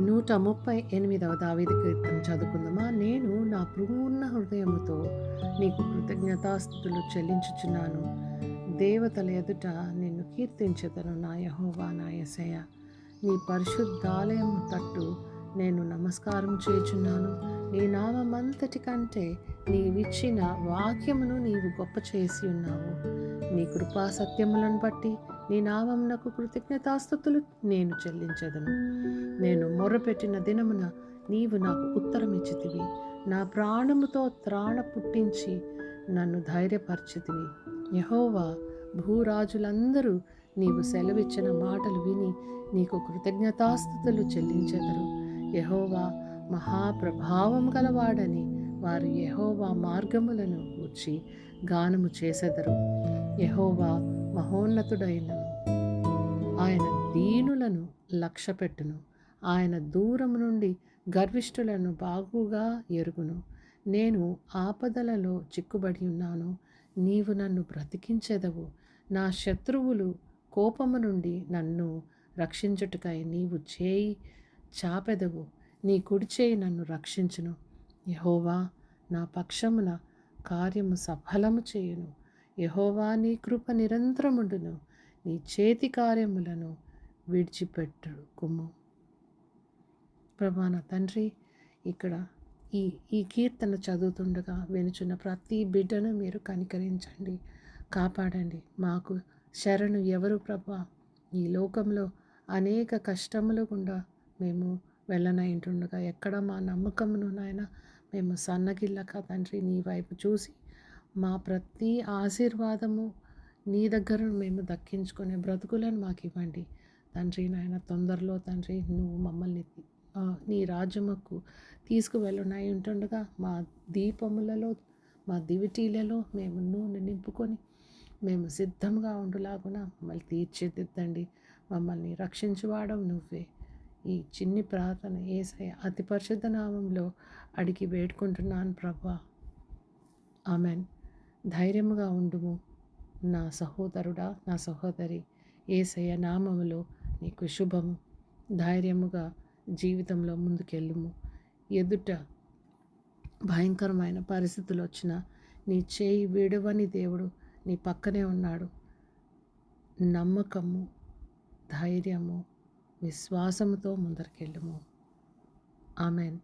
138వ దావీదు కీర్తన చదువుకుందామా. నేను నా పూర్ణ హృదయముతో నీకు కృతజ్ఞతాస్తుతులు చెల్లించుచున్నాను. దేవతల ఎదుట నిన్ను కీర్తించెదను నా యెహోవా నా యేసయ్య. నీ పరిశుద్ధాలయము తట్టు నేను నమస్కారం చేయుచున్నాను. నీ నామమంతటి కంటే నీవిచ్చిన వాక్యమును నీవు గొప్ప చేసి ఉన్నావు. నీ కృపా సత్యములను బట్టి నీ నామమునకు కృతజ్ఞతాస్తుతులు నేను చెల్లించెదను. నేను మొర్రపెట్టిన దినమున నీవు నాకు ఉత్తరమిచ్చితివి. నా ప్రాణముతో త్రాణ పుట్టించి నన్ను ధైర్యపరిచితివి. యెహోవా, భూరాజులందరూ నీవు సెలవిచ్చిన మాటలు విని నీకు కృతజ్ఞతాస్తుతులు చెల్లించెదరు. యెహోవా మహాప్రభావం గలవాడని వారు యెహోవా మార్గములను గూర్చి గానము చేసెదరు. యెహోవా మహోన్నతుడైనను, ఆయన దీనులను లక్ష్యపెట్టును. ఆయన దూరము నుండి గర్విష్ఠులను బాగుగా ఎరుగును. నేను ఆపదలలో చిక్కుబడి ఉన్నాను, నీవు నన్ను బ్రతికించెదవు. నా శత్రువులు కోపము నుండి నన్ను రక్షించుటకై నీవు చేయి చాపెదవు. నీ కుడి చేయి నన్ను రక్షించును. యెహోవా నా పక్షమున కార్యము సఫలము చేయును. యెహోవా నీ కృప నిరంతరముండును. నీ చేతి కార్యములను విడిచిపెట్టుకుము. ప్రభా నా తండ్రి, ఇక్కడ ఈ కీర్తన చదువుతుండగా వినుచున్న ప్రతి బిడ్డను మీరు కనికరించండి, కాపాడండి. మాకు శరణు ఎవరు ప్రభా? ఈ లోకంలో అనేక కష్టములు గుండా మేము వెళ్ళనైంటుండగా ఎక్కడ మా నమ్మకమును నాయన మేము సన్నగిల్లక తండ్రి నీ వైపు చూసి మా ప్రతి ఆశీర్వాదము నీ దగ్గర మేము దక్కించుకునే బ్రతుకులను మాకు ఇవ్వండి తండ్రి. నాయన తొందరలో తండ్రి నువ్వు మమ్మల్ని నీ రాజ్యముకు తీసుకువెళ్ళనై ఉంటుండగా మా దీపములలో మా దివిటీలలో మేము నూనె నింపుకొని మేము సిద్ధంగా ఉండులాగున మమ్మల్ని తీర్చిదిద్దండి. మమ్మల్ని రక్షించువాడవు నువ్వే. ఈ చిన్ని ప్రార్థన యేసయ్య అతి పరిశుద్ధ నామంలో అడిగి వేడుకుంటున్నాను ప్రభా, ఆమెన్. ధైర్యముగా ఉండుము నా సహోదరుడా, నా సహోదరి. యేసయ్య నామములో నీకు శుభము. ధైర్యముగా జీవితంలో ముందుకెళ్ళుము. ఎదుట భయంకరమైన పరిస్థితులు వచ్చినా నీ చేయి విడవని దేవుడు నీ పక్కనే ఉన్నాడు. నమ్మకము, ధైర్యము, విశ్వాసముతో ముందరికెళ్ళుము. ఆమెన్.